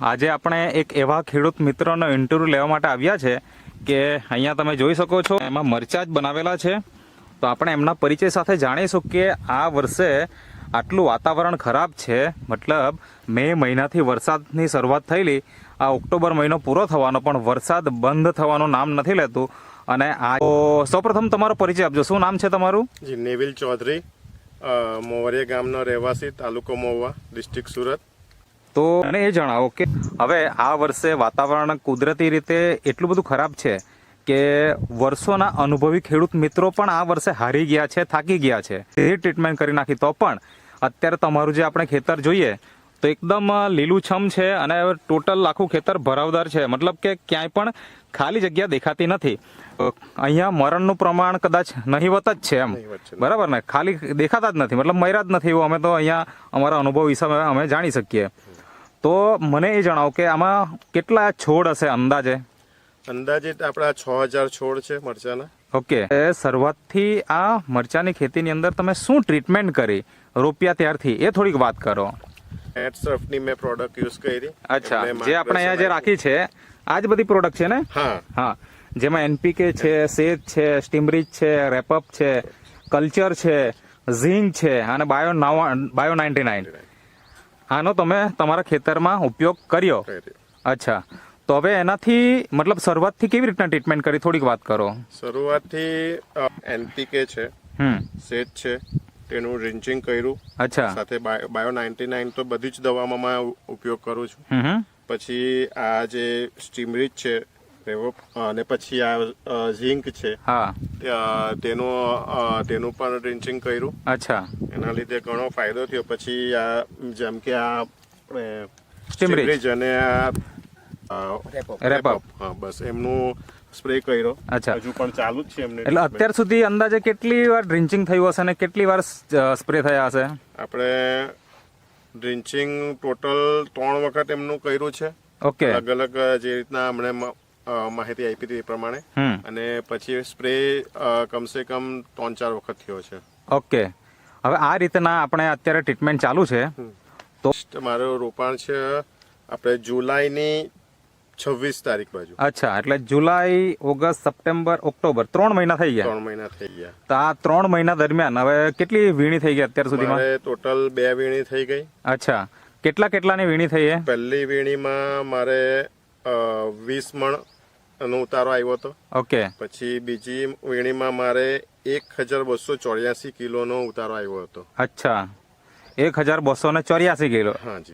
આજે આપણે એક એવા ખેડૂત મિત્રનો ઇન્ટરવ્યુ લેવા માટે આવ્યા છે કે અહીંયા તમે જોઈ શકો છો એમાં મરચાં જ બનાવેલા છે. તો આપણે એમના પરિચય સાથે જાણીશું કે આ વર્ષે આટલું વાતાવરણ ખરાબ છે, મતલબ મે મહિનાથી વરસાદની શરૂઆત થયેલી, આ ઓક્ટોબર મહિનો પૂરો થવાનો પણ વરસાદ બંધ થવાનું નામ નથી લેતું. અને આ સૌપ્રથમ તમારો પરિચય આપજો. શું નામ છે તમારું? જી, નેવિલ ચૌધરી, મોવરિયા ગામનો રહેવાસી, તાલુકો મહુવા, ડિસ્ટ્રિક્ટ સુરત. તો મને એ જણાવો કે હવે આ વર્ષે વાતાવરણ કુદરતી રીતે એટલું બધું ખરાબ છે કે વર્ષોના અનુભવી ખેડૂત મિત્રો પણ આ વર્ષે હારી ગયા છે, થાકી ગયા છે, એ ટ્રીટમેન્ટ કરી નાખી. તો પણ અત્યારે તમારું જે આપણે ખેતર જોઈએ તો એકદમ લીલુંછમ છે અને ટોટલ આખું ખેતર ભરાવદાર છે, મતલબ કે ક્યાંય પણ ખાલી જગ્યા દેખાતી નથી. અહીંયા મરણનું પ્રમાણ કદાચ નહીવત જ છે એમ, બરાબર ને? ખાલી દેખાતા જ નથી, મતલબ મર્યા જ નથી એવું અમે તો અહીંયા અમારા અનુભવ વિશે અમે જાણી શકીએ. તો મને એ જણાવો કે આમાં કેટલા છોડ હશે અંદાજે? અંદાજિત આપણા 6000 છોડ છે મરચાના. ઓકે, શરૂઆતથી આ મરચાની ખેતીની અંદર તમે શું ટ્રીટમેન્ટ કરી રોપ્યા ત્યારથી એ થોડીક વાત કરો. એટસર્ફની મેં પ્રોડક્ટ યુઝ કરી. અચ્છા, જે આપણે અહીંયા જે રાખી છે આ જ બધી પ્રોડક્ટ છે ને? હા હા, જેમાં એનપીકે છે, સેજ છે, સ્ટીમરીચ છે, રેપઅપ છે, કલ્ચર છે, ઝીંક છે અને બાયો 99. આનો તમે તમારા ખેતરમાં ઉપયોગ કર્યો? અચ્છા, તો હવે એનાથી મતલબ શરૂઆતથી કેવી રીતના ટ્રીટમેન્ટ કરી થોડીક વાત કરો. શરૂઆતથી એનપીકે છે, સેજ છે, તેનું ડ્રિન્ચિંગ કર્યું. અચ્છા, સાથે બાયો 99 તો બધી જ દવામાં ઉપયોગ કરું છું. પછી આ જે સ્ટીમરીચ છે અને પછી આ ઝીંક છે, હા, તેનું પણ ડ્રિન્ચિંગ કર્યું. અચ્છા, એના લીધે ઘણો ફાયદો થયો. પછી આ જેમ કે આ સ્ટીમરીચ અને આ રેપઅપ, હા, બસ એમનું સ્પ્રે કર્યો. અચ્છા, હજુ પણ ચાલુ જ છે એમને. એટલે અત્યાર સુધી અંદાજે કેટલી વાર ડ્રિન્ચિંગ થયું હશે અને કેટલી વાર સ્પ્રે થયા હશે? આપણે ડ્રિન્ચિંગ ટોટલ 3 વખત એમનું કર્યું છે. ઓકે, અલગ અલગ જે રીતના અમને માહિતી આપી હતી એ પ્રમાણે. અને પછી સ્પ્રે કમસે કમ 3-4 વખત થયો છે. ઓકે, હવે આ રીતના આપણે અત્યારે ટ્રીટમેન્ટ ચાલુ છે. તો મારું રોપાણ છે આપણે જુલાઈની 26 તારીખ બાજુ. અચ્છા, એટલે જુલાઈ, ઓગસ્ટ, સપ્ટેમ્બર, ઓક્ટોબર 3 મહિના થઈ ગયા. 3 મહિના થઈ ગયા. તો આ 3 મહિના દરમિયાન હવે કેટલી વીણી થઈ ગઈ અત્યાર સુધીમાં? મારે ટોટલ 2 વીણી થઈ ગઈ. અચ્છા, કેટલાની વીણી થઈ છે? પહેલી વીણીમાં મારે 20 મણ નો ઉતારો આવ્યો હતો. ઓકે. પછી બીજી વીણીમાં મારે 1284 કિલોનો ઉતારો આવ્યો હતો. અચ્છા, 1284 કિલો. હાજી.